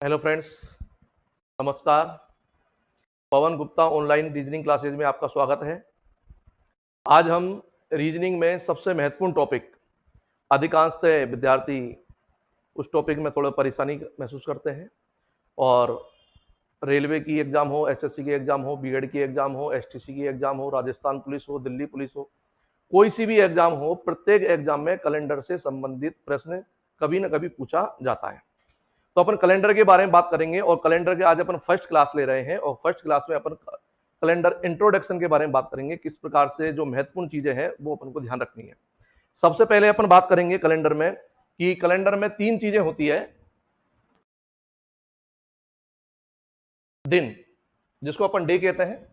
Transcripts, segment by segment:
Hello friends, नमस्कार। Pawan Gupta online reasoning classes में आपका स्वागत है। आज हम रीजनिंग में सबसे महत्वपूर्ण टॉपिक, अधिकांशतः विद्यार्थी उस टॉपिक में थोड़ा परेशानी महसूस करते हैं और रेलवे की एग्ज़ाम हो, एसएससी की एग्ज़ाम हो, बीएड की एग्ज़ाम हो, एसटीसी की एग्ज़ाम हो, राजस्थान पुलिस हो, दिल्ली पुलिस हो, कोई सी भी एग्ज़ाम हो, प्रत्येक एग्ज़ाम में कैलेंडर से संबंधित प्रश्न कभी न कभी पूछा जाता है। तो अपन कैलेंडर के बारे में बात करेंगे और कैलेंडर के आज अपन फर्स्ट क्लास ले रहे हैं और फर्स्ट क्लास में अपन कैलेंडर इंट्रोडक्शन के बारे में बात करेंगे, किस प्रकार से जो महत्वपूर्ण चीजें हैं वो अपन को ध्यान रखनी है। सबसे पहले अपन बात करेंगे कैलेंडर में कि कैलेंडर में तीन चीजें होती है। दिन, जिसको अपन डे कहते हैं,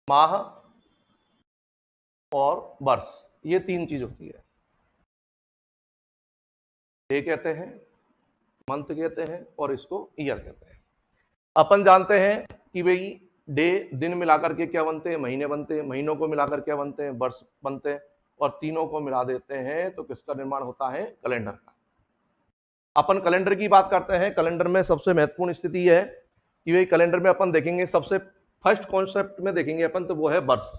माह और वर्ष, ये तीन चीज होती है। डे कहते हैं, मंथ कहते हैं और इसको ईयर कहते हैं। अपन जानते हैं कि भाई डे, दिन मिलाकर के क्या बनते हैं, महीने बनते हैं, महीनों को मिलाकर क्या बनते हैं, वर्ष बनते हैं और तीनों को मिला देते हैं तो किसका निर्माण होता है, कैलेंडर का। अपन कैलेंडर की बात करते हैं। कैलेंडर में सबसे महत्वपूर्ण स्थिति है कि भाई कैलेंडर में अपन देखेंगे, सबसे फर्स्ट कॉन्सेप्ट में देखेंगे अपन तो वो है वर्ष।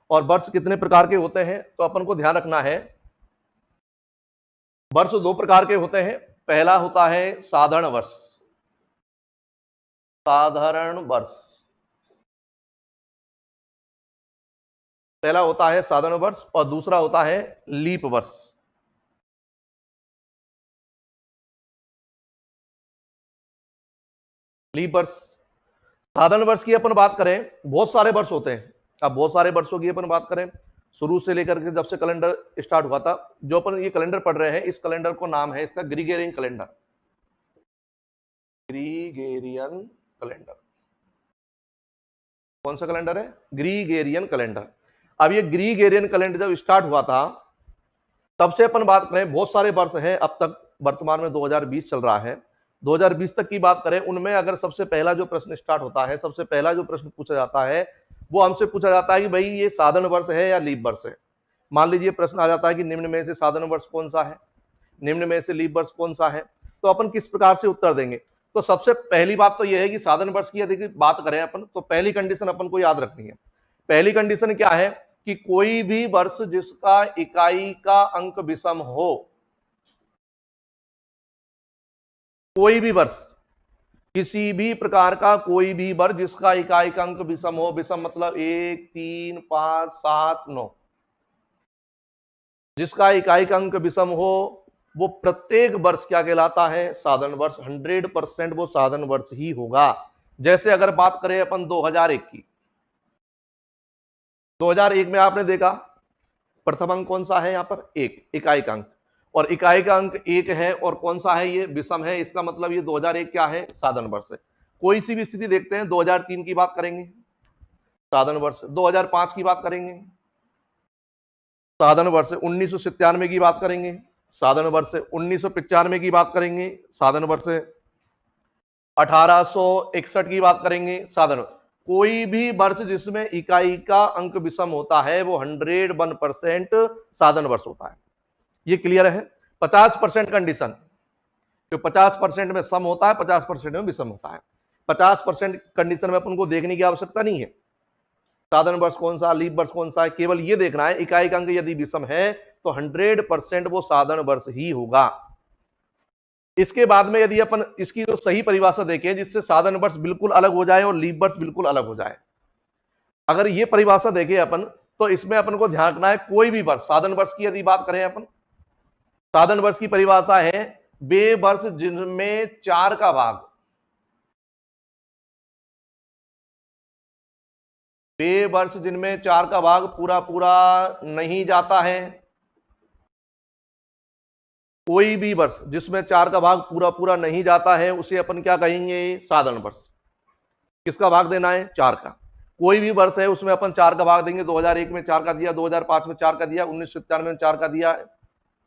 और वर्ष कितने प्रकार के होते हैं तो अपन को ध्यान रखना है। वर्ष दो प्रकार के होते हैं। पहला होता है साधारण वर्ष, साधारण वर्ष। पहला होता है साधारण वर्ष और दूसरा होता है लीप वर्ष। लीप वर्ष, साधारण वर्ष की अपन बात करें, बहुत सारे वर्ष होते हैं। अब बहुत सारे वर्षों की अपन बात करें, शुरू से लेकर के जब से कैलेंडर स्टार्ट हुआ था, जो अपन ये कैलेंडर पढ़ रहे हैं, इस कैलेंडर को नाम है इसका ग्रीगोरियन कैलेंडर। ग्रीगोरियन कैलेंडर कौन सा कैलेंडर है? ग्रीगोरियन कैलेंडर। अब ये ग्रीगोरियन कैलेंडर जब स्टार्ट हुआ था तब से अपन बात करें, बहुत सारे वर्ष हैं अब तक। वर्तमान में 2020 चल रहा है। 2020 तक की बात करें, उनमें अगर सबसे पहला जो प्रश्न स्टार्ट होता है, सबसे पहला जो प्रश्न पूछा जाता है वो हमसे पूछा जाता है कि भाई ये साधारण वर्ष है या लीप वर्ष है। मान लीजिए प्रश्न आ जाता है कि निम्न में से साधारण वर्ष कौन सा है, निम्न में से लीप वर्ष कौन सा है, तो अपन किस प्रकार से उत्तर देंगे। तो सबसे पहली बात तो यह है कि साधारण वर्ष की यदि बात करें अपन, तो पहली कंडीशन अपन को याद रखनी है। पहली कंडीशन क्या है कि कोई भी वर्ष जिसका इकाई का अंक विषम हो, कोई भी वर्ष, किसी भी प्रकार का कोई भी वर्ष जिसका इकाई का अंक विषम हो, विषम मतलब 1, 3, 5, 7, 9, जिसका इकाई का अंक विषम हो, वो प्रत्येक वर्ष क्या कहलाता है, साधारण वर्ष। 100% वो साधारण वर्ष ही होगा। जैसे अगर बात करें अपन 2001 की, 2001 में आपने देखा प्रथम अंक कौन सा है, यहां पर एक इकाई का अंक, और इकाई का अंक एक है और कौन सा है, ये विषम है। इसका मतलब ये 2001 क्या है, साधारण वर्ष है। कोई सी भी स्थिति देखते हैं, 2003 की बात करेंगे साधारण वर्ष, 2005 की बात करेंगे साधारण वर्ष, 1997 की बात करेंगे साधारण वर्ष, 1995 की बात करेंगे साधारण वर्ष, 1861 की बात करेंगे साधारण। कोई भी वर्ष जिसमें इकाई का अंक विषम होता है वो 101% साधारण वर्ष होता है। ये क्लियर है। 50% कंडीशन, जो 50% में सम होता है, 50% में विषम होता है। 50% कंडीशन में अपन को देखने की आवश्यकता नहीं है साधारण वर्ष कौन सा, लीप वर्ष कौन सा है। केवल ये देखना है इकाई का अंक यदि विषम है तो 100% वो साधारण वर्ष ही होगा। इसके बाद में यदि अपन इसकी जो सही परिभाषा देखें, जिससे साधारण वर्ष बिल्कुल अलग हो जाए और लीप वर्ष बिल्कुल अलग हो जाए, अगर ये परिभाषा देखें अपन, तो इसमें अपन को ध्यान रखना है कोई भी वर्ष, साधारण वर्ष की यदि बात करें अपन, साधारण वर्ष की परिभाषा है वे वर्ष जिनमें 4 का भाग, वे वर्ष जिनमें 4 का भाग पूरा पूरा नहीं जाता है। कोई भी वर्ष जिसमें 4 का भाग पूरा पूरा नहीं जाता है उसे अपन क्या कहेंगे, साधारण वर्ष। किसका भाग देना है, 4 का। कोई भी वर्ष है उसमें अपन 4 का भाग देंगे। 2001 में 4 का दिया, 2005 में 4 का दिया, 1997 में 4 का दिया।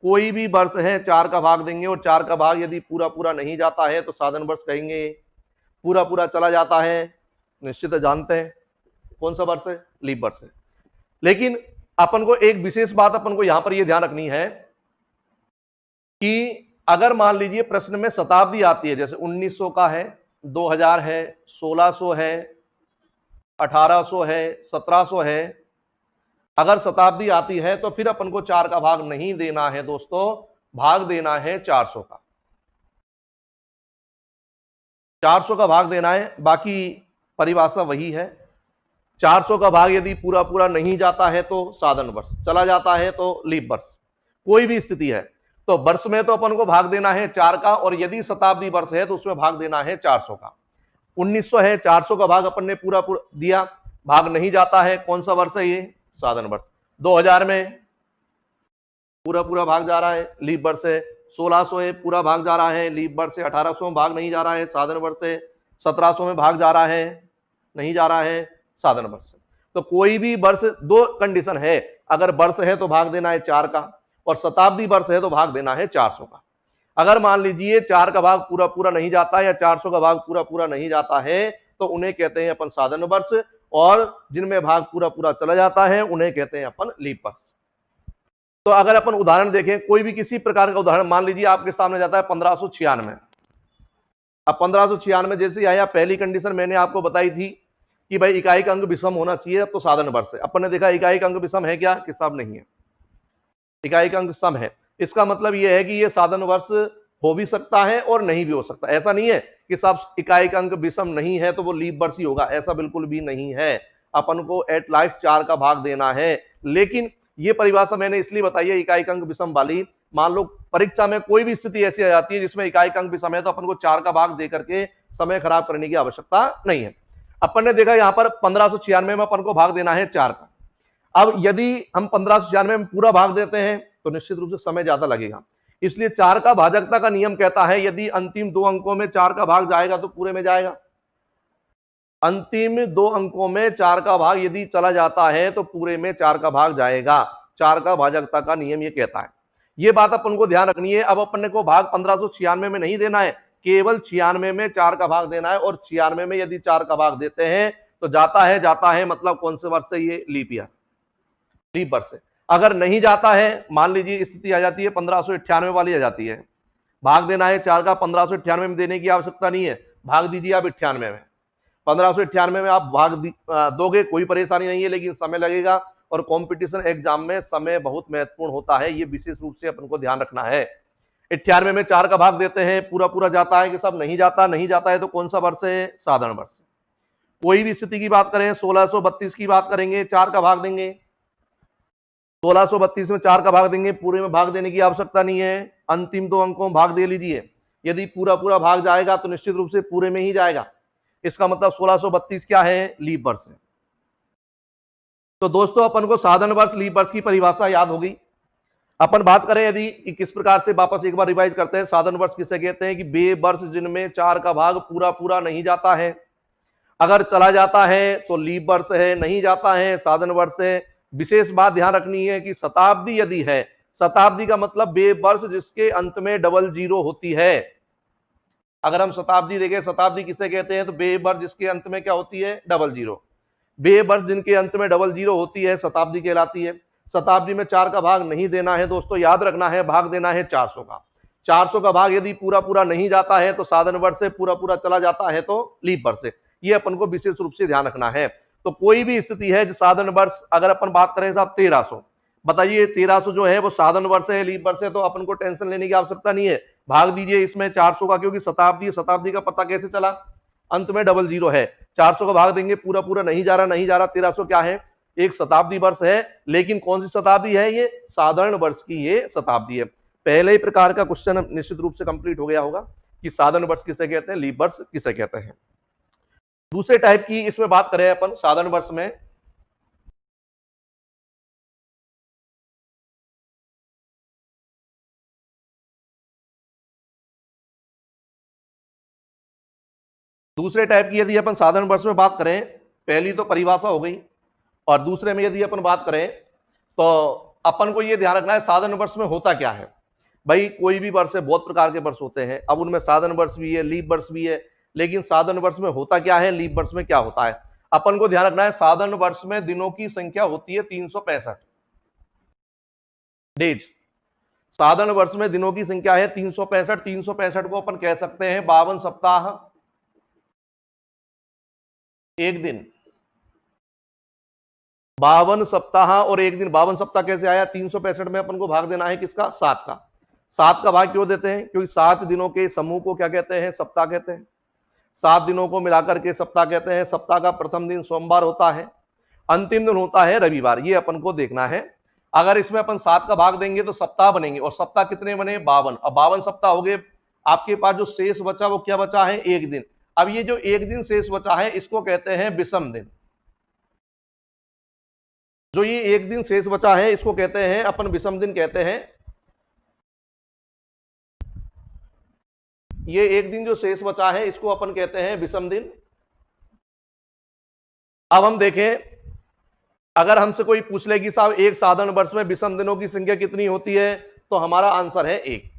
कोई भी वर्ष है 4 का भाग देंगे और 4 का भाग यदि पूरा पूरा नहीं जाता है तो साधारण वर्ष कहेंगे। पूरा पूरा चला जाता है, निश्चित जानते हैं कौन सा वर्ष है, लीप वर्ष है। लेकिन अपन को एक विशेष बात अपन को यहां पर यह ध्यान रखनी है कि अगर मान लीजिए प्रश्न में शताब्दी आती है, जैसे 1900 का है, 2000 है, 1600 है, 1800 है, 1700 है, अगर शताब्दी आती है तो फिर अपन को 4 का भाग नहीं देना है दोस्तों, भाग देना है 400 का, 400 का भाग देना है। बाकी परिभाषा वही है, 400 का भाग यदि पूरा पूरा नहीं जाता है तो साधन वर्ष, चला जाता है तो लीप वर्ष, कोई भी स्थिति है तो वर्ष में तो अपन को भाग देना है 4 का, और यदि शताब्दी वर्ष है तो उसमें भाग देना है 400 का। 1900 है, 400 का भाग अपन ने पूरा पूरा दिया, भाग नहीं जाता है, कौन सा वर्ष है ये, साधन वर्ष। 2000 में पूरा पूरा भाग जा रहा है, लीप वर्ष है। 1600 है, पूरा भाग जा रहा है, लीप वर्ष है। 1800 में भाग नहीं जा रहा है, साधन वर्ष है। 1700 में भाग जा रहा है, नहीं जा रहा है, साधन वर्ष। तो कोई भी वर्ष, दो कंडीशन है, अगर वर्ष है तो भाग देना है 4 का, और शताब्दी वर्ष है तो भाग देना है 400 का। अगर मान लीजिए 4 का भाग पूरा पूरा नहीं जाता या 400 का भाग पूरा पूरा नहीं जाता है तो उन्हें कहते हैं अपन साधन वर्ष, और जिनमें भाग पूरा पूरा चला जाता है उन्हें कहते हैं अपन लीप वर्ष। तो अगर अपन उदाहरण देखें, कोई भी किसी प्रकार का उदाहरण, मान लीजिए आपके सामने जाता है 1596। अब 1596 जैसे आया, पहली कंडीशन मैंने आपको बताई थी कि भाई इकाई का अंक विषम होना चाहिए, अब तो साधन वर्ष है। अपन ने देखा इकाई का अंक विषम है क्या, कि सब नहीं है, इकाई का अंक सम है। इसका मतलब यह है कि यह साधन वर्ष हो भी सकता है और नहीं भी हो सकता। ऐसा नहीं है कि सब इकाई का अंक विषम नहीं है तो वो लीप वर्ष ही होगा, ऐसा बिल्कुल भी नहीं है। अपन को एट लास्ट 4 का भाग देना है। लेकिन ये परिभाषा मैंने इसलिए बताई है इकाई का अंक विषम वाली, मान लो परीक्षा में कोई भी स्थिति ऐसी आ जाती है जिसमें इकाई का अंक विषम है तो अपन को 4 का भाग दे करके समय खराब करने की आवश्यकता नहीं है। अपन ने देखा यहां पर 1596 में अपन को भाग देना है 4 का। अब यदि हम 1596 में पूरा भाग देते हैं तो निश्चित रूप से समय ज्यादा लगेगा, इसलिए 4 का भाजकता का नियम कहता है यदि अंतिम 2 अंकों में 4 का भाग जाएगा तो पूरे में जाएगा। अंतिम 2 अंकों में 4 का भाग यदि चला जाता है तो पूरे में 4 का भाग जाएगा। 4 का भाजकता का नियम ये कहता है, ये बात अपन को ध्यान रखनी है। अब अपन को भाग 1596 में नहीं देना है, केवल 96 में 4 का भाग देना है, और 96 में यदि 4 का भाग देते हैं तो जाता है मतलब कौन से वर्ष से, ये लीप ईयर, लीप वर्ष से। अगर नहीं जाता है, मान लीजिए स्थिति आ जाती है 1598 वाली आ जाती है, भाग देना है 4 का, 1598 में देने की आवश्यकता नहीं है, भाग दीजिए आप 98 में। 1598 में आप भाग दोगे, कोई परेशानी नहीं है, लेकिन समय लगेगा, और कंपटीशन एग्जाम में समय बहुत महत्वपूर्ण होता है, ये विशेष रूप से अपन को ध्यान रखना है। 98 में 4 का भाग देते हैं, पूरा पूरा जाता है कि सब नहीं जाता, नहीं जाता है तो कौन सा वर्ष है, साधारण वर्ष। कोई भी स्थिति की बात करें, 1632 की बात करेंगे, 4 का भाग देंगे, 1632 में 4 का भाग देंगे, पूरे में भाग देने की आवश्यकता नहीं है, अंतिम 2 अंकों में भाग दे लीजिए। यदि पूरा पूरा भाग जाएगा तो निश्चित रूप से पूरे में ही जाएगा, इसका मतलब 1632 क्या है, लीप वर्ष है। तो दोस्तों अपन को साधन वर्ष, लीप वर्ष की परिभाषा याद होगी। अपन बात करें यदि कि किस प्रकार से, वापस एक बार रिवाइज करते हैं। साधन वर्ष किसे कहते हैं कि वे वर्ष जिनमें 4 का भाग पूरा पूरा नहीं जाता है, अगर चला जाता है तो लीप वर्ष है, नहीं जाता है साधन वर्ष है। विशेष बात ध्यान रखनी है कि शताब्दी यदि है, शताब्दी का मतलब वे वर्ष जिसके अंत में डबल जीरो होती है। अगर हम शताब्दी देखें, शताब्दी किसे कहते हैं तो वे वर्ष जिसके अंत में क्या होती है, डबल जीरो। वे वर्ष जिनके अंत में डबल जीरो होती है शताब्दी कहलाती है। शताब्दी में 4 का भाग नहीं देना है दोस्तों, याद रखना है, भाग देना है 400 का। 400 का भाग यदि पूरा पूरा नहीं जाता है तो साधन वर्ष से, पूरा पूरा चला जाता है तो लीप वर्ष से। ये अपन को विशेष रूप से ध्यान रखना है। तो कोई भी स्थिति है जो साधन वर्ष, अगर अपन बात करें साहब 1300, बताइए 1300 जो है वो साधन वर्ष है, लीप वर्ष है, तो अपन को टेंशन लेने की आवश्यकता नहीं है, भाग दीजिए इसमें 400 का, क्योंकि शताब्दी, शताब्दी का पता कैसे चला, अंत में डबल जीरो है। 400 का भाग देंगे, पूरा पूरा नहीं जा रहा, नहीं जा रहा। 1300 क्या है, एक शताब्दी वर्ष है, लेकिन कौन सी शताब्दी है, ये साधारण वर्ष की ये शताब्दी है। पहले ही प्रकार का क्वेश्चन निश्चित रूप से कंप्लीट हो गया होगा कि साधारण वर्ष किसे कहते हैं, लीप वर्ष किसे कहते हैं। दूसरे टाइप की इसमें बात करें अपन साधारण वर्ष में, दूसरे टाइप की यदि अपन साधारण वर्ष में बात करें, पहली तो परिभाषा हो गई, और दूसरे में यदि अपन बात करें तो अपन को यह ध्यान रखना है साधारण वर्ष में होता क्या है। भाई कोई भी वर्ष है, बहुत प्रकार के वर्ष होते हैं, अब उनमें साधारण वर्ष भी है, लीप वर्ष भी है, लेकिन साधारण वर्ष में होता क्या है, लीप वर्ष में क्या होता है। अपन को ध्यान रखना है साधारण वर्ष में दिनों की संख्या होती है 365 डेज, साधारण वर्ष में दिनों की संख्या है 365। 365 को अपन कह सकते हैं 52 सप्ताह, एक दिन। 52 सप्ताह और एक दिन। 52 सप्ताह कैसे आया? 365 में अपन को भाग देना है किसका? 7 का। 7 का भाग क्यों देते हैं? क्योंकि 7 दिनों के समूह को क्या कहते हैं? सप्ताह कहते हैं। 7 दिनों को मिलाकर के सप्ताह कहते हैं। सप्ताह का प्रथम दिन सोमवार होता है, अंतिम दिन होता है रविवार। ये अपन को देखना है। अगर इसमें अपन 7 का भाग देंगे तो सप्ताह बनेंगे, और सप्ताह कितने बने? 52। अब 52 सप्ताह हो गए, आपके पास जो शेष बचा वो क्या बचा है? एक दिन। अब ये जो एक दिन शेष बचा है इसको कहते हैं विषम दिन। जो ये एक दिन शेष बचा है इसको कहते हैं अपन विषम दिन कहते हैं। ये एक दिन जो शेष बचा है इसको अपन कहते हैं विषम दिन। अब हम देखें, अगर हमसे कोई पूछ ले कि साहब एक साधारण वर्ष में विषम दिनों की संख्या कितनी होती है, तो हमारा आंसर है एक।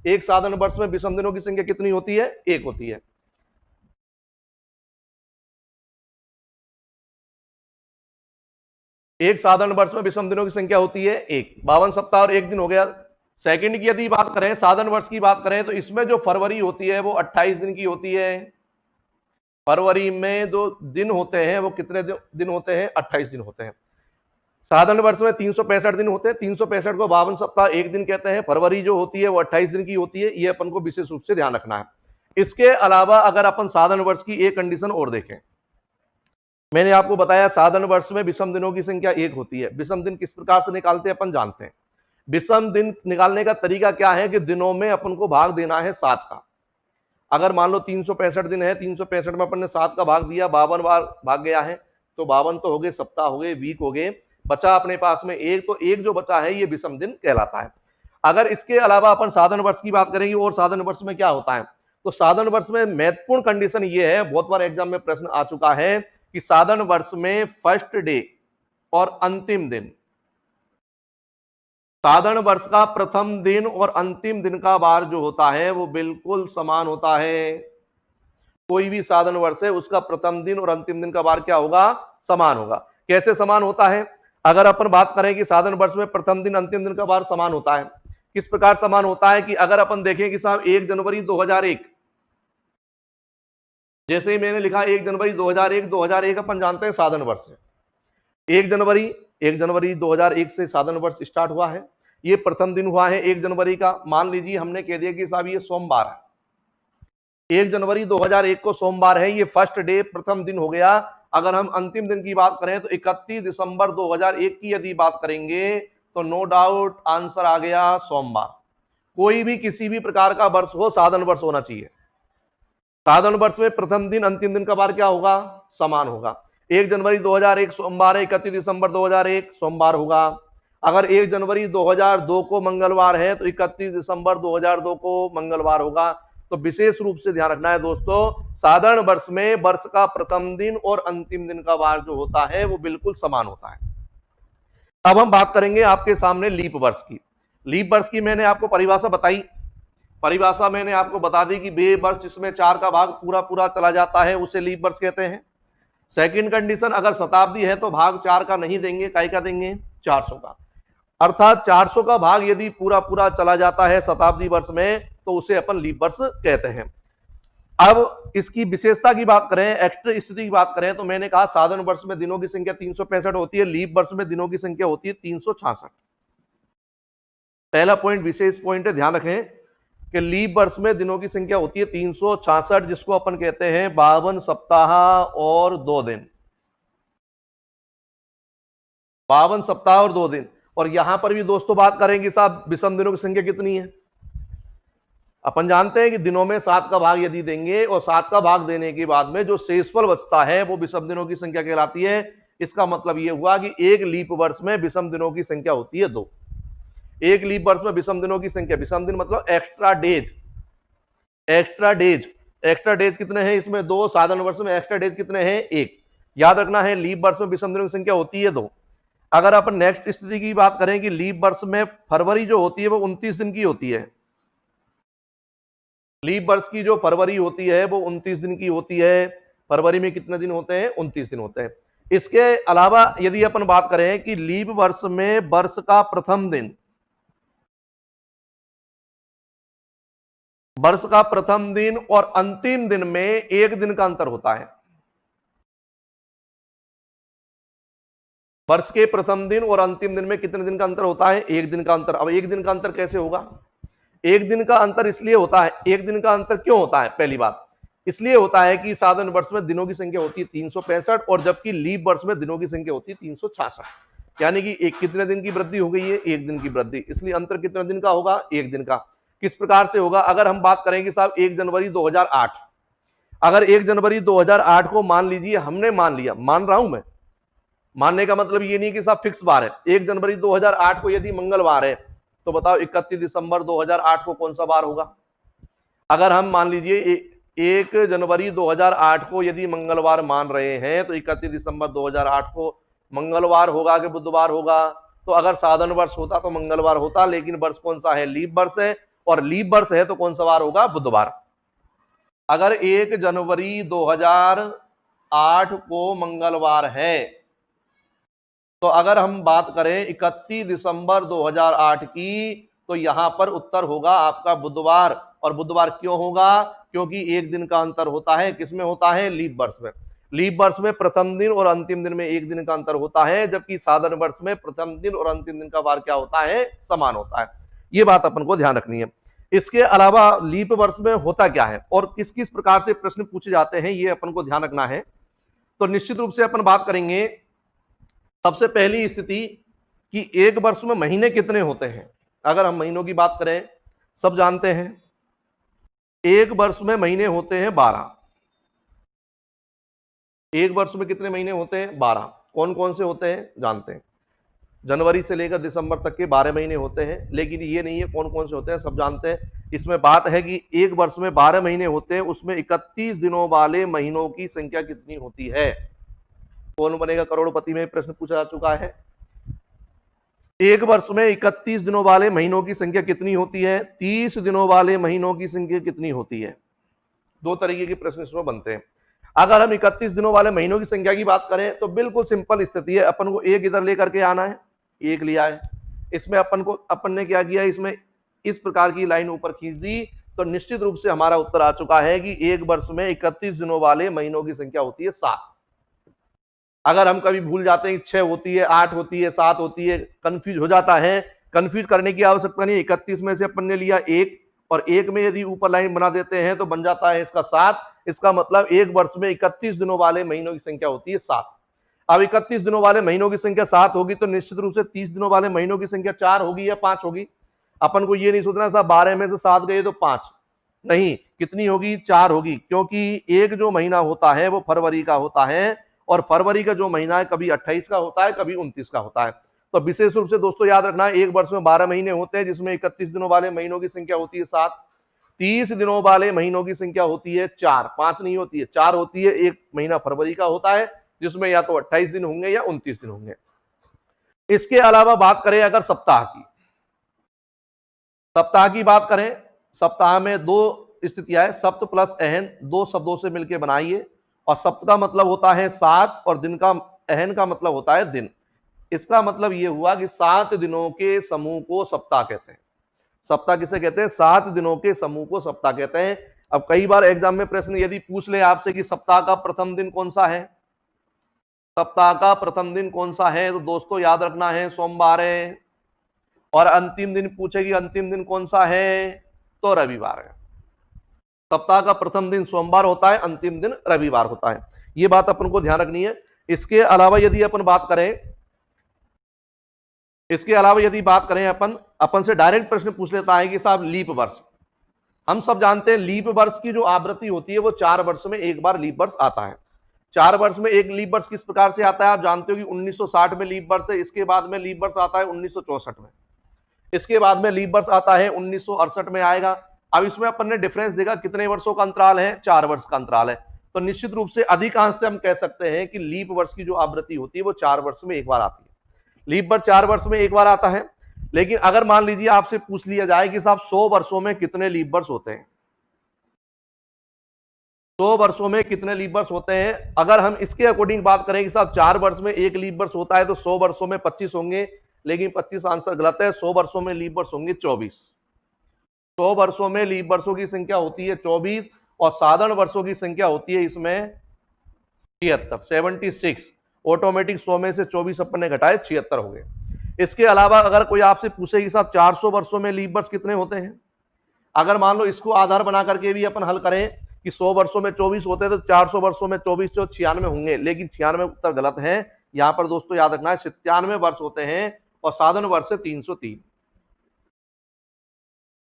एक साधारण वर्ष में विषम दिनों की संख्या कितनी होती है? एक होती है। एक साधारण वर्ष में विषम दिनों की संख्या होती है एक। 52 सप्ताह और एक दिन हो गया। सेकंड की यदि बात करें, साधारण वर्ष की बात करें, तो इसमें जो फरवरी होती है वो 28 दिन की होती है। फरवरी में जो दिन होते हैं वो कितने दिन होते हैं? 28 दिन होते हैं। साधारण वर्ष में 365 दिन होते हैं। 365 को 52 सप्ताह एक दिन कहते हैं। फरवरी जो होती है वो 28 दिन की होती है। ये अपन को विशेष रूप से ध्यान रखना है। इसके अलावा अगर अपन साधारण वर्ष की एक कंडीशन और देखें, मैंने आपको बताया साधारण वर्ष में विषम दिनों की संख्या एक होती है। विषम दिन किस प्रकार से निकालते हैं अपन जानते हैं। विषम दिन निकालने का तरीका क्या है कि दिनों में अपन को भाग देना है 7 का। अगर मान लो 365 दिन है, 365 में अपन ने 7 का भाग दिया, 52 बार भाग गया है, तो 52 तो हो गए, सप्ताह हो गए, वीक हो गए, बचा अपने पास में एक। तो एक जो बचा है ये विषम दिन कहलाता है। अगर इसके अलावा अपन साधारण वर्ष की बात करेंगे, और साधारण वर्ष में क्या होता है, तो साधारण वर्ष में महत्वपूर्ण कंडीशन ये है, बहुत बार एग्जाम में प्रश्न आ चुका है कि साधारण वर्ष में फर्स्ट डे और अंतिम दिन, साधारण वर्ष का प्रथम दिन और अंतिम दिन का वार जो होता है वो बिल्कुल समान होता है। कोई भी साधारण वर्ष है उसका प्रथम दिन और अंतिम दिन का वार क्या होगा? समान होगा। कैसे समान होता है? अगर अपन बात करें कि साधारण वर्ष में प्रथम दिन अंतिम दिन का वार समान होता है, किस प्रकार समान होता है कि अगर अपन देखें कि साहब 1 जनवरी 2001, जैसे ही मैंने लिखा 1 जनवरी 2001, 2001 अपन जानते हैं साधारण वर्ष है। 1 जनवरी 2001 से साधारण वर्ष स्टार्ट हुआ है। ये प्रथम दिन हुआ है 1 जनवरी का। मान लीजिए हमने कह दिया कि साहब ये सोमवार है, 1 जनवरी 2001 को सोमवार है, ये फर्स्ट डे, प्रथम दिन हो गया। अगर हम अंतिम दिन की बात करें तो 31 दिसंबर 2001 की यदि बात करेंगे तो नो डाउट आंसर आ गया सोमवार। कोई भी किसी भी प्रकार का वर्ष हो, साधारण वर्ष होना चाहिए। साधारण वर्ष में प्रथम दिन अंतिम दिन का वार क्या होगा? समान होगा। 1 जनवरी 2001 सोमवार है, 31 दिसंबर 2001 सोमवार होगा। अगर 1 जनवरी 2002 को मंगलवार है तो 31 दिसंबर 2002 को मंगलवार होगा। तो विशेष रूप से ध्यान रखना है दोस्तों, साधारण वर्ष में वर्ष का प्रथम दिन और अंतिम दिन का वार जो होता है वो बिल्कुल समान होता है। अब हम बात करेंगे आपके सामने लीप वर्ष की। लीप वर्ष की मैंने आपको परिभाषा बताई। परिभाषा मैंने आपको बता दी कि वे वर्ष जिसमें 4 का भाग पूरा पूरा चला जाता है उसे लीप वर्ष कहते हैं। सेकंड कंडीशन, अगर शताब्दी है तो भाग 4 का नहीं देंगे, काय का देंगे? 400 का। अर्थात 400 का भाग यदि पूरा पूरा चला जाता है शताब्दी वर्ष में तो उसे अपन लीप वर्ष कहते हैं। अब इसकी विशेषता की बात करें, एक्स्ट्रा स्थिति की बात करें, तो मैंने कहा साधारण वर्ष में दिनों की संख्या 365 होती है, लीप वर्ष में दिनों की संख्या होती है 366। पहला पॉइंट विशेष पॉइंट है, ध्यान रखें कि लीप वर्ष में दिनों की संख्या होती है 366, जिसको अपन कहते हैं 52 सप्ताह और 2 दिन। 52 सप्ताह और 2 दिन। और यहां पर भी दोस्तों बात करेंगे साहब विषम दिनों की संख्या कितनी है। अपन जानते हैं कि दिनों में 7 का भाग यदि देंगे और 7 का भाग देने के बाद में जो शेषफल बचता है वो विषम दिनों की संख्या कहलाती है। इसका मतलब यह हुआ कि एक लीप वर्ष में विषम दिनों की संख्या होती है 2। एक लीप वर्ष में विषम दिनों की संख्या, विषम दिन मतलब extra days. Extra days, extra days कितने हैं इसमें? 2। साधारण वर्ष में एक्स्ट्रा डेज कितने हैं? 1। याद रखना है लीप वर्ष में विषम दिनों की संख्या होती है 2। अगर अपन नेक्स्ट स्थिति की बात करें कि लीप वर्ष में फरवरी जो होती है वो 29 दिन की होती है। लीप वर्ष की जो फरवरी होती है वो 29 दिन की होती है। फरवरी में कितने दिन होते हैं? 29 दिन होते हैं। इसके अलावा यदि अपन बात करें कि लीप वर्ष में वर्ष का प्रथम दिन, वर्ष का प्रथम दिन और अंतिम दिन में एक दिन का अंतर होता है। वर्ष के प्रथम दिन और अंतिम दिन में कितने दिन का अंतर होता है? एक दिन का अंतर। अब एक दिन का अंतर कैसे होगा? एक दिन का अंतर इसलिए होता है, एक दिन का अंतर क्यों होता है? पहली बात इसलिए होता है कि साधारण वर्ष में दिनों की संख्या होती है 365 और जबकि लीप वर्ष में दिनों की संख्या होती है 366, यानी कि एक कितने दिन की वृद्धि हो गई है? एक दिन की वृद्धि। इसलिए अंतर कितने दिन का होगा? एक दिन का। किस प्रकार से होगा? अगर हम बात करें कि साहब 1 जनवरी 2008, अगर 1 जनवरी 2008 को मान लीजिए हमने मान लिया, मान रहा हूं मैं, मानने का मतलब ये नहीं कि साहब फिक्स बार है, 1 जनवरी 2008 को यदि मंगलवार है तो बताओ 31 दिसंबर 2008 को कौन सा बार होगा? अगर हम मान लीजिए 1 जनवरी 2008 को यदि मंगलवार मान रहे हैं तो 31 दिसंबर 2008 को मंगलवार होगा कि बुधवार होगा? तो अगर साधारण वर्ष होता तो मंगलवार होता, लेकिन वर्ष कौन सा है? लीप वर्ष है, और लीप वर्ष है तो कौन सा वार होगा? बुधवार। अगर 1 जनवरी 2008 को मंगलवार है तो अगर हम बात करें 31 दिसंबर 2008 की तो यहां पर उत्तर होगा आपका बुधवार। और बुधवार क्यों होगा? क्योंकि एक दिन का अंतर होता है। किसमें होता है? लीप वर्ष में। लीप वर्ष में प्रथम दिन और अंतिम दिन में एक दिन का अंतर होता है, जबकि साधारण वर्ष में प्रथम दिन और अंतिम दिन का वार क्या होता है? समान होता है। ये बात अपन को ध्यान रखनी है। इसके अलावा लीप वर्ष में होता क्या है और किस किस प्रकार से प्रश्न पूछे जाते हैं, ये अपन को ध्यान रखना है। तो निश्चित रूप से अपन बात करेंगे सबसे पहली स्थिति कि एक वर्ष में महीने कितने होते हैं। अगर हम महीनों की बात करें, सब जानते हैं एक वर्ष में महीने होते हैं 12। एक वर्ष में कितने महीने होते हैं? 12। कौन कौन से होते हैं? जानते हैं, जनवरी से लेकर दिसंबर तक के 12 महीने होते हैं, लेकिन ये नहीं है कौन कौन से होते हैं, सब जानते हैं। इसमें बात है कि एक वर्ष में 12 महीने होते हैं, उसमें 31 दिनों वाले महीनों की संख्या कितनी होती है? कौन बनेगा करोड़पति में प्रश्न पूछा जा चुका है। एक वर्ष में 31 दिनों वाले महीनों की संख्या कितनी होती है? 30 दिनों वाले महीनों की संख्या कितनी होती है? दो तरीके के प्रश्न इसमें बनते हैं। अगर हम 31 दिनों वाले महीनों की संख्या की बात करें तो बिल्कुल सिंपल स्थिति है, अपन को एक इधर लेकर के आना है, एक लिया है, इसमें अपन ने क्या किया, इसमें इस प्रकार की लाइन ऊपर खींच दी तो निश्चित रूप से हमारा उत्तर आ चुका है कि एक वर्ष में 31 दिनों वाले महीनों की संख्या होती है 7। अगर हम कभी भूल जाते हैं 6 होती है, 8 होती है, 7 होती है, कंफ्यूज हो जाता है, कंफ्यूज करने की आवश्यकता नहीं। 31 में से अपन ने लिया 1 और 1 में यदि ऊपर लाइन बना देते हैं तो बन जाता है इसका 7। इसका मतलब एक वर्ष में 31 दिनों वाले महीनों की संख्या होती है 7। अब 31 दिनों वाले महीनों की संख्या 7 होगी तो निश्चित रूप से 30 दिनों वाले महीनों की संख्या 4 होगी या 5 होगी। अपन को ये नहीं सोचना साहब 12 में से 7 गए तो 5 नहीं, कितनी होगी? 4 होगी, क्योंकि एक जो महीना होता है वो फरवरी का होता है और फरवरी का जो महीना है कभी 28 का होता है, कभी 29 का होता है। तो विशेष रूप से दोस्तों याद रखना, एक वर्ष में 12 महीने होते हैं जिसमें 31 दिनों वाले महीनों की संख्या होती है 7। 30 दिनों वाले महीनों की संख्या होती है 4, 5 नहीं होती है, 4 होती है। एक महीना फरवरी का होता है जिसमें या तो 28 दिन होंगे या 29 दिन होंगे। इसके अलावा बात करें अगर सप्ताह की, सप्ताह की बात करें, सप्ताह में 2 स्थितियां है, सप्त प्लस अहन, 2 शब्दों से मिलकर बनाइए। और सप्त का मतलब होता है 7 और दिन का अहन का मतलब होता है दिन। इसका मतलब यह हुआ कि 7 दिनों के समूह को सप्ताह कहते हैं। सप्ताह किसे कहते हैं? 7 दिनों के समूह को सप्ताह कहते हैं। अब कई बार एग्जाम में प्रश्न यदि पूछ ले आपसे कि सप्ताह का प्रथम दिन कौन सा है, सप्ताह का प्रथम दिन कौन सा है, तो दोस्तों याद रखना है सोमवार है। और अंतिम दिन पूछेगी अंतिम दिन कौन सा है, तो रविवार है। सप्ताह का प्रथम दिन सोमवार होता है, अंतिम दिन रविवार होता है। यह बात अपन को ध्यान रखनी है। इसके अलावा यदि अपन बात करें, अपन से डायरेक्ट प्रश्न पूछ लेता है कि साहब लीप वर्ष। हम सब जानते हैं लीप वर्ष की जो आवृत्ति होती है वो 4 वर्ष में एक बार लीप वर्ष आता है। 4 वर्ष में एक लीप वर्ष किस प्रकार से आता है? आप जानते हो कि 1960 में लीप वर्ष है, इसके बाद में लीप वर्ष आता है 1964 में, इसके बाद में लीप वर्ष आता है 1968 में आएगा। अब इसमें अपन ने डिफरेंस देखा, कितने वर्षों का अंतराल है? 4 वर्ष का अंतराल है। तो निश्चित रूप से अधिकांश हम कह सकते हैं कि लीप वर्ष की जो आवृत्ति होती है वो 4 वर्ष में एक बार आती है। लीप वर्ष 4 वर्ष में एक बार आता है। लेकिन अगर मान लीजिए आपसे पूछ लिया जाए कि साहब 100 वर्षों में कितने लीप वर्ष होते हैं, 100 वर्षों में कितने लीप वर्ष होते हैं, अगर हम इसके अकॉर्डिंग बात करें कि साहब 4 वर्ष में एक लीप वर्ष होता है तो 100 वर्षों में 25 होंगे, लेकिन 25 आंसर गलत है। 100 वर्षों में लीप वर्ष होंगे 24। 100 वर्षों में लीप वर्षों की संख्या होती है 24 और साधारण वर्षों की संख्या होती है इसमें 76। ऑटोमेटिक 100 में से 24 अपन ने घटाए 76 हो गए। इसके अलावा अगर कोई आपसे पूछे कि साहब 400 वर्षों में लीप वर्ष कितने होते हैं, अगर मान लो इसको आधार बना करके भी अपन हल करें कि 100 वर्षों में 24 होते हैं तो 400 वर्षों में 24 तो 96 होंगे, लेकिन 96 उत्तर गलत है। यहां पर दोस्तों याद रखना है 97 वर्ष होते हैं और साधारण वर्ष है 303।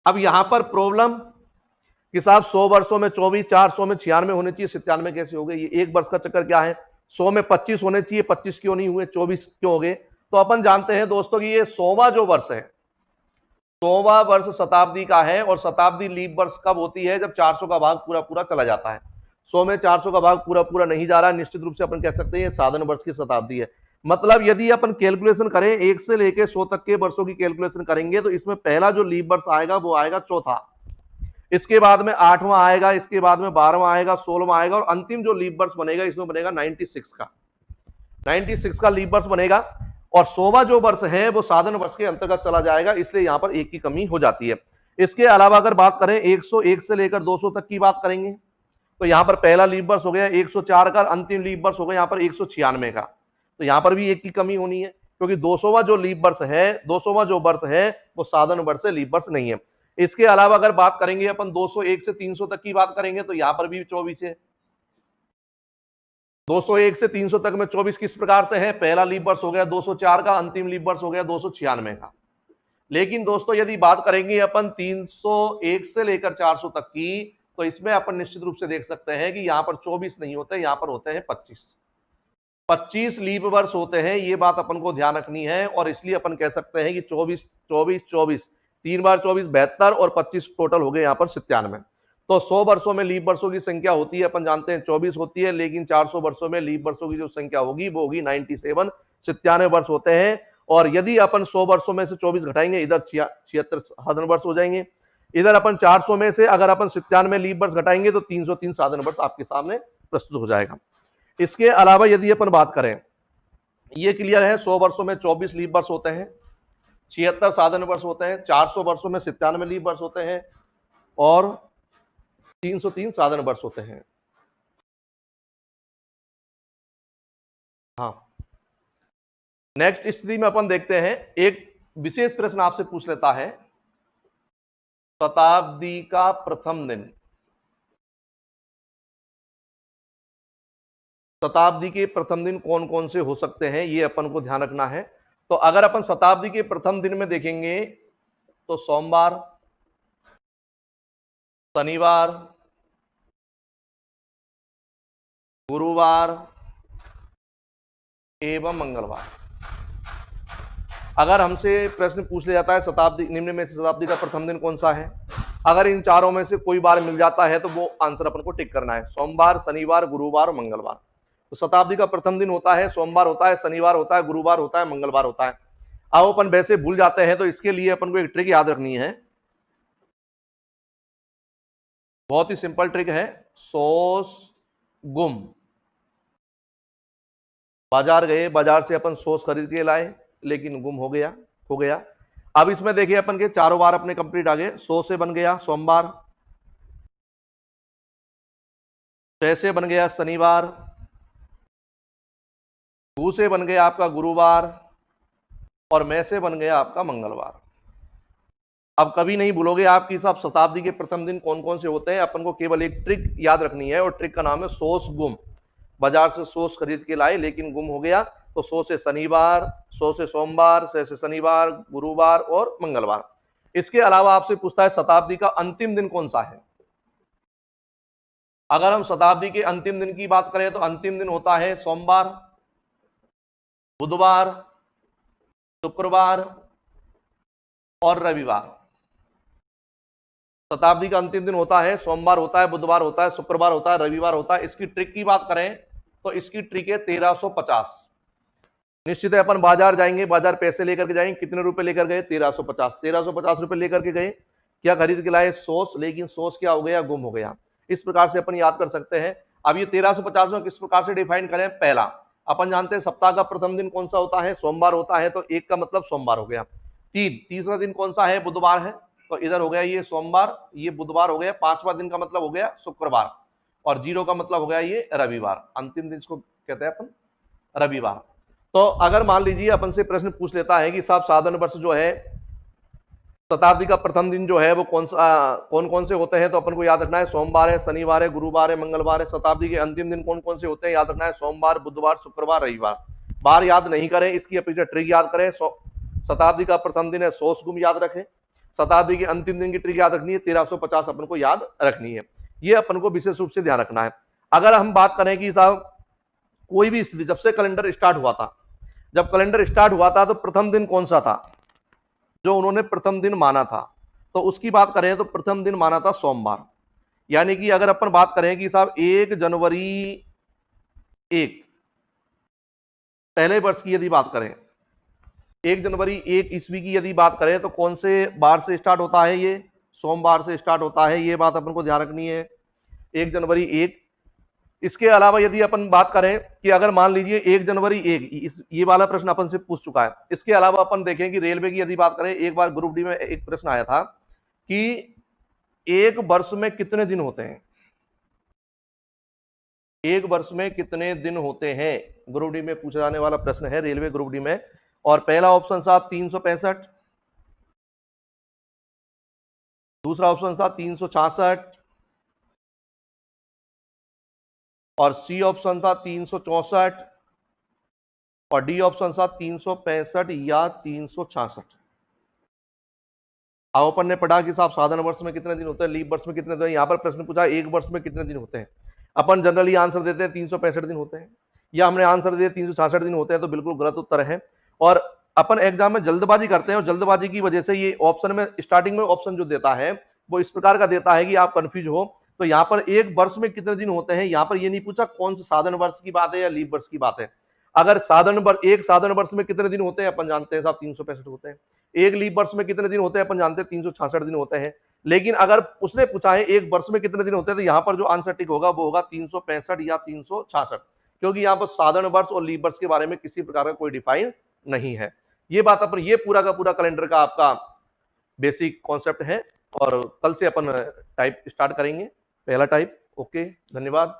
अब यहां पर प्रॉब्लम कि साहब 100 वर्षों में 24, 400 में 96 होने चाहिए, 97 कैसे हो गए? ये एक वर्ष का चक्कर क्या है, 100 में 25 होने चाहिए, 25 क्यों नहीं हुए, 24 क्यों हो गए? तो अपन जानते हैं दोस्तों कि ये 100वां जो वर्ष है, 100वां वर्ष शताब्दी का है और शताब्दी लीप वर्ष कब होती है? जब 400 का भाग पूरा पूरा चला जाता है। 100 में 400 का भाग पूरा पूरा नहीं जा रहा है, निश्चित रूप से अपन कह सकते हैं ये साधारण वर्ष की शताब्दी है। मतलब यदि अपन कैलकुलेशन करें 1 से लेकर 100 तक के वर्षों की कैलकुलेशन करेंगे तो इसमें पहला जो लीप वर्ष आएगा वो आएगा चौथा, इसके बाद में 8वां आएगा, इसके बाद में 12वां आएगा, 16वां आएगा और अंतिम जो लीप वर्ष बनेगा इसमें बनेगा 96 का लीप वर्ष बनेगा और 100वां जो वर्ष है वो साधारण वर्ष के अंतर्गत चला जाएगा, इसलिए यहां पर एक की कमी हो जाती है। इसके अलावा अगर बात करें 101 से लेकर 200 तक की बात करेंगे तो यहां पर पहला लीप वर्ष हो गया 104 का, अंतिम लीप वर्ष हो गया यहां पर 196 का, तो यहां पर भी एक की कमी होनी है क्योंकि 200वां जो लीप वर्ष है, 200वां जो वर्ष है वो साधारण वर्ष है, लीप वर्ष नहीं है। इसके अलावा अगर बात करेंगे अपन 201 से 300 तक की बात करेंगे तो यहां पर भी 24 है। 201 से 300 तक में 24 किस प्रकार से है? पहला लीप वर्ष हो गया 204 का, अंतिम लीप वर्ष हो गया 296 का। लेकिन दोस्तों यदि बात करेंगे अपन 301 से लेकर 400 तक की तो इसमें अपन निश्चित रूप से देख सकते हैं कि यहां पर 24 नहीं होते, यहां पर होते हैं 25 लीप वर्ष होते हैं। ये बात अपन को ध्यान रखनी है और इसलिए अपन कह सकते हैं कि 24 3 बार 24 72 और 25 टोटल हो गए यहां पर 97। तो 100 वर्षों में लीप वर्षों की संख्या होती है अपन जानते हैं 24 होती है, लेकिन 400 वर्षों में लीप वर्षों की जो संख्या होगी वो होगी 97, 97 वर्ष होते हैं। और यदि अपन 100 वर्षों में से 24 घटाएंगे इधर 76 साधारण वर्ष हो जाएंगे, इधर अपन 400 में से अगर अपन 97 लीप वर्ष घटाएंगे तो 303 साधारण वर्ष आपके सामने प्रस्तुत हो जाएगा। इसके अलावा यदि अपन बात करें, ये क्लियर है 100 वर्षों में 24 लीप वर्ष होते हैं, 76 साधारण वर्ष होते हैं, 400 वर्षों में 97 लीप वर्ष होते हैं और 303 साधारण वर्ष होते हैं। हाँ, नेक्स्ट स्थिति में अपन देखते हैं, एक विशेष प्रश्न आपसे पूछ लेता है, शताब्दी का प्रथम दिन। शताब्दी के प्रथम दिन कौन कौन से हो सकते हैं ये अपन को ध्यान रखना है। तो अगर अपन शताब्दी के प्रथम दिन में देखेंगे तो सोमवार, शनिवार, गुरुवार एवं मंगलवार। अगर हमसे प्रश्न पूछ लिया जाता है शताब्दी निम्न में से शताब्दी का प्रथम दिन कौन सा है, अगर इन चारों में से कोई बार मिल जाता है तो वो आंसर अपन को टिक करना है, सोमवार, शनिवार, गुरुवार, मंगलवार। तो शताब्दी का प्रथम दिन होता है सोमवार, होता है शनिवार, होता है गुरुवार, होता है मंगलवार होता है। अब अपन वैसे भूल जाते हैं तो इसके लिए अपन को एक ट्रिक याद रखनी है, बहुत ही सिंपल ट्रिक है, सोस गुम। बाजार गए, बाजार से अपन सोस खरीद के लाए लेकिन गुम हो गया, खो गया। अब इसमें देखिए अपन के चारों बार अपने कंप्लीट आ गए, सो से बन गया सोमवार, से बन गया शनिवार, गु से बन गया आपका गुरुवार और मैं से बन गया आपका मंगलवार। अब कभी नहीं भूलोगे आप कि साहब शताब्दी के प्रथम दिन कौन कौन से होते हैं, अपन को केवल एक ट्रिक याद रखनी है और ट्रिक का नाम है सोस गुम। बाजार से सोस खरीद के लाए लेकिन गुम हो गया, तो सो से शनिवार, सो से सोमवार, से शनिवार, गुरुवार और मंगलवार। इसके अलावा आपसे पूछता है शताब्दी का अंतिम दिन कौन सा है। अगर हम शताब्दी के अंतिम दिन की बात करें तो अंतिम दिन होता है सोमवार, बुधवार, शुक्रवार और रविवार। शताब्दी का अंतिम दिन होता है सोमवार, होता है बुधवार, होता है शुक्रवार, होता है रविवार होता है। इसकी ट्रिक की बात करें तो इसकी ट्रिक है 1350। निश्चित है अपन बाजार जाएंगे, बाजार पैसे लेकर के जाएंगे, कितने रुपए लेकर गए 1350 रुपए लेकर के गए, क्या खरीद के लाए सॉस, लेकिन सॉस क्या हो गया, गुम हो गया। इस प्रकार से अपन याद कर सकते हैं। अब ये 1350 में किस प्रकार से डिफाइन करें, पहला अपन जानते हैं सप्ताह का प्रथम दिन कौन सा होता है, सोमवार होता है, तो एक का मतलब सोमवार हो गया। तीसरा दिन कौन सा है, बुधवार है। तो इधर हो गया ये सोमवार, ये बुधवार हो गया, 5वां दिन का मतलब हो गया शुक्रवार, और 0 का मतलब हो गया ये रविवार। अंतिम दिन इसको कहते हैं अपन रविवार। तो अगर मान लीजिए अपन से प्रश्न पूछ लेता है कि साहब साधन वर्ष जो है शताब्दी का प्रथम दिन जो है वो कौन कौन से होते हैं, तो अपन को याद रखना है सोमवार है, शनिवार है, गुरुवार है, मंगलवार है। शताब्दी के अंतिम दिन कौन कौन से होते हैं, याद रखना है सोमवार, बुधवार, शुक्रवार, रविवार। बार याद नहीं करें, इसकी अपेक्षा ट्रिक याद करें। शताब्दी का प्रथम दिन है सोसगुम, याद रखें। शताब्दी के अंतिम दिन की ट्रिक याद रखनी है 1350 अपन को याद रखनी है। ये अपन को विशेष रूप से ध्यान रखना है। अगर हम बात करें कि साहब कोई भी स्थिति, जब से कैलेंडर स्टार्ट हुआ था, जब कैलेंडर स्टार्ट हुआ था तो प्रथम दिन कौन सा था जो उन्होंने प्रथम दिन माना था, तो उसकी बात करें तो प्रथम दिन माना था सोमवार। यानी कि अगर अपन बात करें कि साहब 1 जनवरी 1 पहले वर्ष की यदि बात करें, 1 जनवरी 1 ईस्वी की यदि बात करें तो कौन से बार से स्टार्ट होता है, ये सोमवार से स्टार्ट होता है। ये बात अपन को ध्यान रखनी है, 1 जनवरी 1। इसके अलावा यदि अपन बात करें कि अगर मान लीजिए 1 जनवरी 1, ये वाला प्रश्न अपन से पूछ चुका है। इसके अलावा अपन देखें कि रेलवे की यदि बात करें, एक बार ग्रुप डी में एक प्रश्न आया था कि एक वर्ष में कितने दिन होते हैं, एक वर्ष में कितने दिन होते हैं, ग्रुप डी में पूछा जाने वाला प्रश्न है रेलवे ग्रुप डी में। और पहला ऑप्शन था 365, दूसरा ऑप्शन था 366, और सी ऑप्शन था 364, और डी ऑप्शन था 365 या 366। अब अपन ने पढ़ा कि साहब साधारण वर्ष में कितने दिन होते हैं, लीप वर्ष में कितने दिन। यहां पर प्रश्न पूछा एक वर्ष में कितने दिन होते हैं, अपन जनरली आंसर देते हैं 365 दिन होते हैं, या हमने आंसर दिया 366 दिन होते हैं, तो बिल्कुल गलत उत्तर है। और अपन एग्जाम में जल्दबाजी करते हैं, और जल्दबाजी की वजह से ये ऑप्शन में स्टार्टिंग में ऑप्शन जो देता है वो इस प्रकार का देता है कि आप कंफ्यूज हो। तो यहाँ पर एक वर्ष में कितने दिन होते हैं, यहाँ पर ये नहीं पूछा कौन सा साधारण वर्ष की बात है या लीप वर्ष की बात है। अगर एक साधारण वर्ष में कितने दिन होते हैं अपन जानते हैं साहब 365 होते हैं, एक लीप वर्ष में कितने दिन होते हैं अपन जानते हैं 366 दिन होते हैं। लेकिन अगर उसने पूछा है एक वर्ष में कितने दिन होते हैं, तो यहाँ पर जो आंसर टिक होगा वो होगा 365 या 366, क्योंकि यहाँ पर साधारण वर्ष और लीप वर्ष के बारे में किसी प्रकार का कोई डिफाइन नहीं है। ये बात अपन, ये पूरा का पूरा कैलेंडर का आपका बेसिक कॉन्सेप्ट है, और कल से अपन टाइप स्टार्ट करेंगे, पहला टाइप। ओके, धन्यवाद।